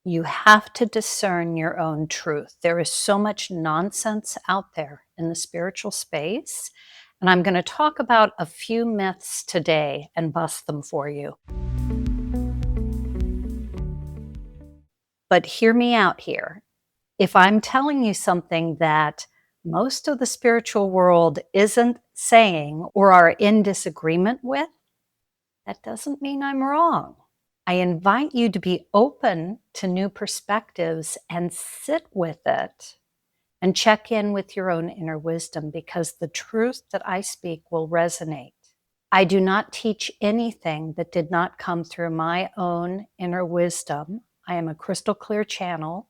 You have to discern your own truth. There is so much nonsense out there in the spiritual space. And I'm going to talk about a few myths today and bust them for you. But hear me out here. If I'm telling you something that most of the spiritual world isn't saying or are in disagreement with, that doesn't mean I'm wrong. I invite you to be open to new perspectives and sit with it and check in with your own inner wisdom, because the truth that I speak will resonate. I do not teach anything that did not come through my own inner wisdom. I am a crystal clear channel.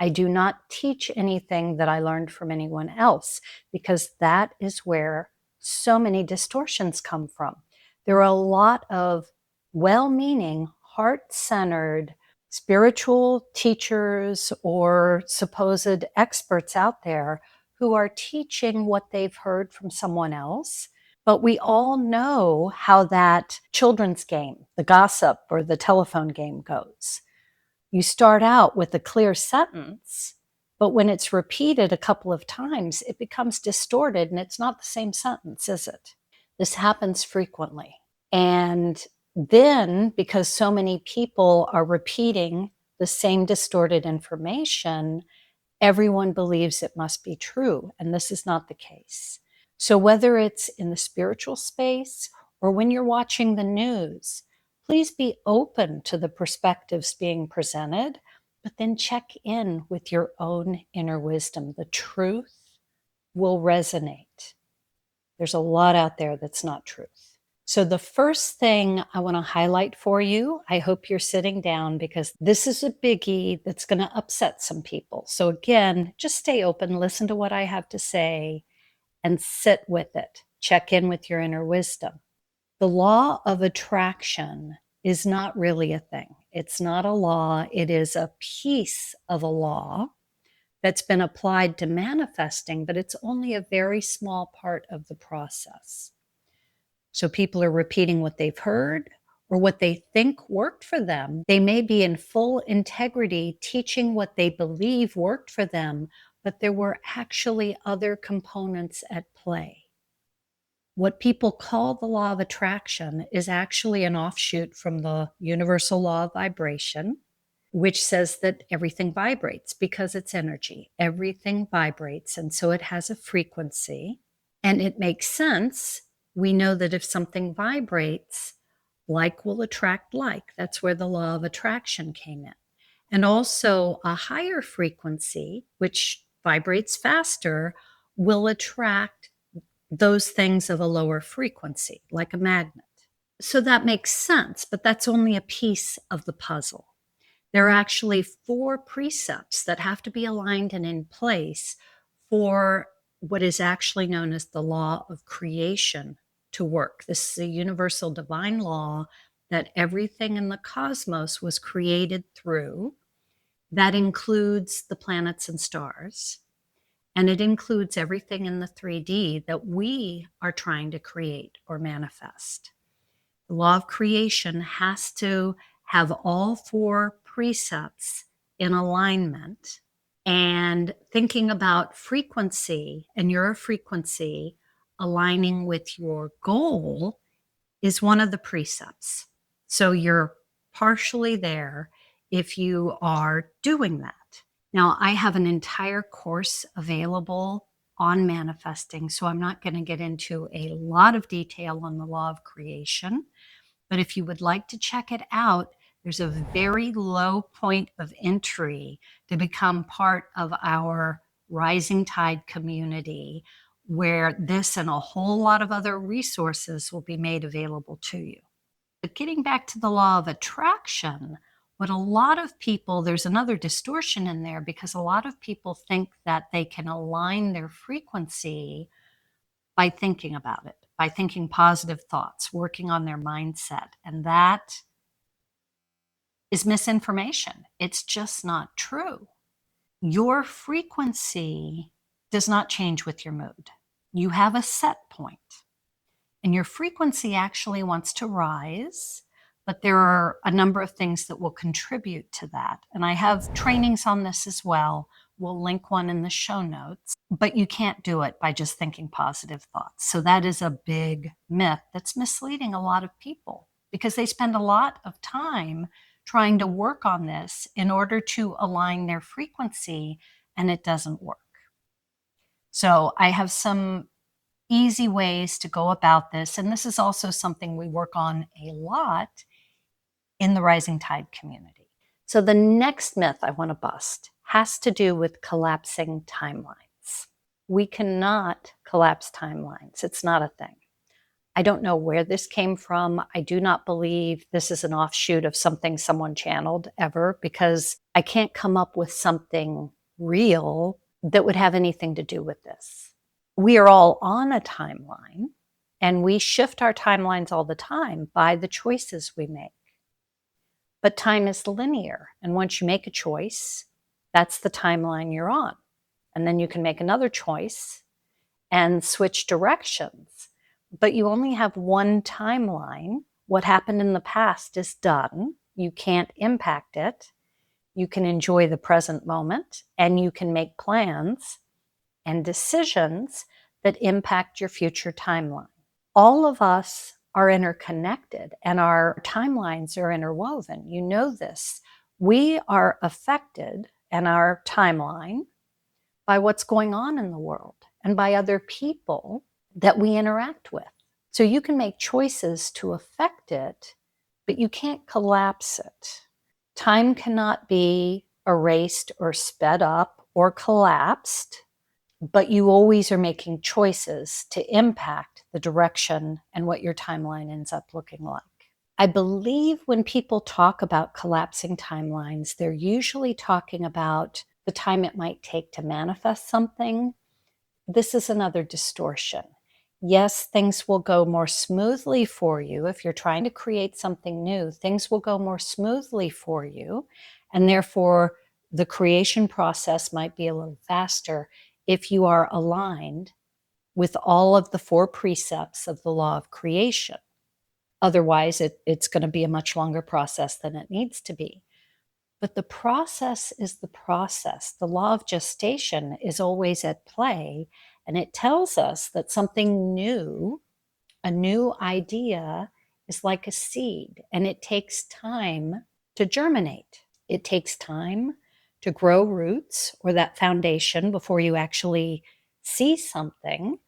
I do not teach anything that I learned from anyone else, because that is where so many distortions come from. There are a lot of well-meaning, heart-centered spiritual teachers or supposed experts out there who are teaching what they've heard from someone else. But we all know how that children's game, the gossip or the telephone game, goes. You start out with a clear sentence, but when it's repeated a couple of times, it becomes distorted and it's not the same sentence, is it? This happens frequently. And then, because so many people are repeating the same distorted information, everyone believes it must be true. And this is not the case. So whether it's in the spiritual space or when you're watching the news, please be open to the perspectives being presented, but then check in with your own inner wisdom. The truth will resonate. There's a lot out there that's not truth. So the first thing I want to highlight for you, I hope you're sitting down, because this is a biggie that's going to upset some people. So again, just stay open, listen to what I have to say, and sit with it. Check in with your inner wisdom. The law of attraction is not really a thing. It's not a law. It is a piece of a law that's been applied to manifesting, but it's only a very small part of the process. So people are repeating what they've heard or what they think worked for them. They may be in full integrity teaching what they believe worked for them, but there were actually other components at play. What people call the law of attraction is actually an offshoot from the universal law of vibration, which says that everything vibrates because it's energy. Everything vibrates, and so it has a frequency. And it makes sense. We know that if something vibrates, like will attract like. That's where the law of attraction came in. And also a higher frequency, which vibrates faster, will attract those things of a lower frequency, like a magnet. So that makes sense, but that's only a piece of the puzzle. There are actually 4 precepts that have to be aligned and in place for what is actually known as the law of creation to work. This is a universal divine law that everything in the cosmos was created through. That includes the planets and stars. And it includes everything in the 3D that we are trying to create or manifest. The law of creation has to have all 4 precepts in alignment. And thinking about frequency and your frequency aligning with your goal is one of the precepts. So you're partially there if you are doing that. Now, I have an entire course available on manifesting, so I'm not going to get into a lot of detail on the law of creation. But if you would like to check it out, there's a very low point of entry to become part of our Rising Tide community, where this and a whole lot of other resources will be made available to you. But getting back to the law of attraction, what a lot of people, there's another distortion in there, because a lot of people think that they can align their frequency by thinking about it, by thinking positive thoughts, working on their mindset. And that is misinformation. It's just not true. Your frequency does not change with your mood. You have a set point, and your frequency actually wants to rise, but there are a number of things that will contribute to that. And I have trainings on this as well. We'll link one in the show notes, but you can't do it by just thinking positive thoughts. So that is a big myth that's misleading a lot of people because they spend a lot of time trying to work on this in order to align their frequency, and it doesn't work. So I have some easy ways to go about this. And this is also something we work on a lot in the Rising Tide community. So the next myth I want to bust has to do with collapsing timelines. We cannot collapse timelines. It's not a thing. I don't know where this came from. I do not believe this is an offshoot of something someone channeled ever, because I can't come up with something real that would have anything to do with this. We are all on a timeline, and we shift our timelines all the time by the choices we make. But time is linear, and once you make a choice, that's the timeline you're on. And then you can make another choice and switch directions. But you only have one timeline. What happened in the past is done. You can't impact it. You can enjoy the present moment, and you can make plans and decisions that impact your future timeline. All of us are interconnected, and our timelines are interwoven. You know this. We are affected in our timeline by what's going on in the world and by other people that we interact with. So you can make choices to affect it, but you can't collapse it. Time cannot be erased or sped up or collapsed, but you always are making choices to impact the direction and what your timeline ends up looking like. I believe when people talk about collapsing timelines, they're usually talking about the time it might take to manifest something. This is another distortion. Yes, things will go more smoothly for you. If you're trying to create something new, things will go more smoothly for you. And therefore, the creation process might be a little faster if you are aligned with all of the 4 precepts of the law of creation. Otherwise, it's going to be a much longer process than it needs to be. But the process is the process. The law of gestation is always at play, and it tells us that something new, a new idea, is like a seed, and it takes time to germinate. It takes time to grow roots or that foundation before you actually see something.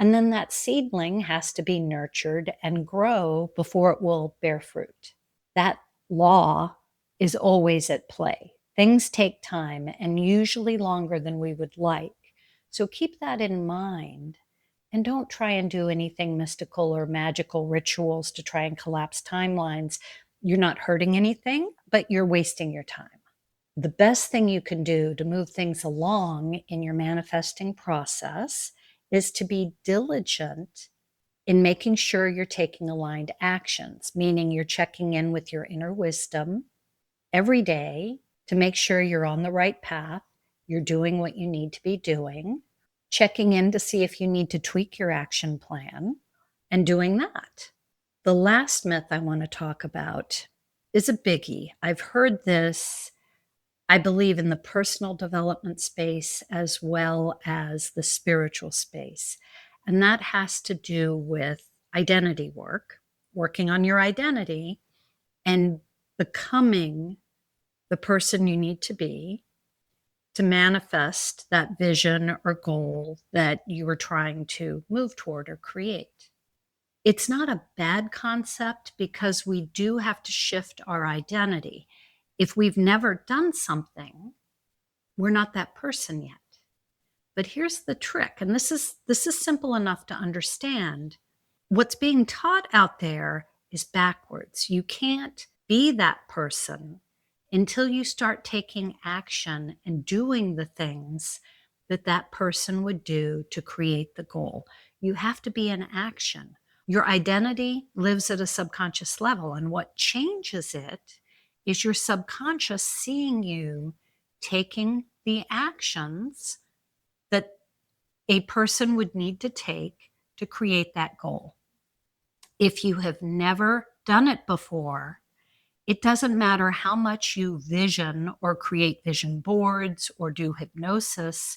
And then that seedling has to be nurtured and grow before it will bear fruit. That law is always at play. Things take time, and usually longer than we would like. So keep that in mind, and don't try and do anything mystical or magical rituals to try and collapse timelines. You're not hurting anything, but you're wasting your time. The best thing you can do to move things along in your manifesting process is to be diligent in making sure you're taking aligned actions, meaning you're checking in with your inner wisdom every day to make sure you're on the right path, you're doing what you need to be doing, checking in to see if you need to tweak your action plan, and doing that. The last myth I want to talk about is a biggie. I've heard this, I believe, in the personal development space as well as the spiritual space. And that has to do with identity work, working on your identity and becoming the person you need to be to manifest that vision or goal that you were trying to move toward or create. It's not a bad concept because we do have to shift our identity. If we've never done something, we're not that person yet. But here's the trick, and this is simple enough to understand. What's being taught out there is backwards. You can't be that person until you start taking action and doing the things that that person would do to create the goal. You have to be in action. Your identity lives at a subconscious level, and what changes it is your subconscious seeing you taking the actions that a person would need to take to create that goal. If you have never done it before, It doesn't matter how much you vision or create vision boards or do hypnosis,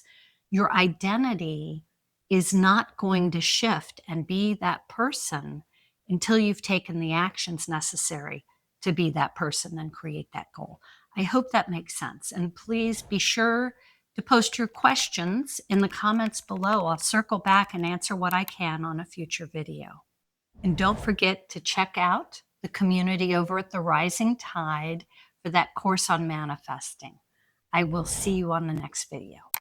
your identity is not going to shift and be that person until you've taken the actions necessary to be that person and create that goal. I hope that makes sense. And please be sure to post your questions in the comments below. I'll circle back and answer what I can on a future video. And don't forget to check out the community over at the Rising Tide for that course on manifesting. I will see you on the next video.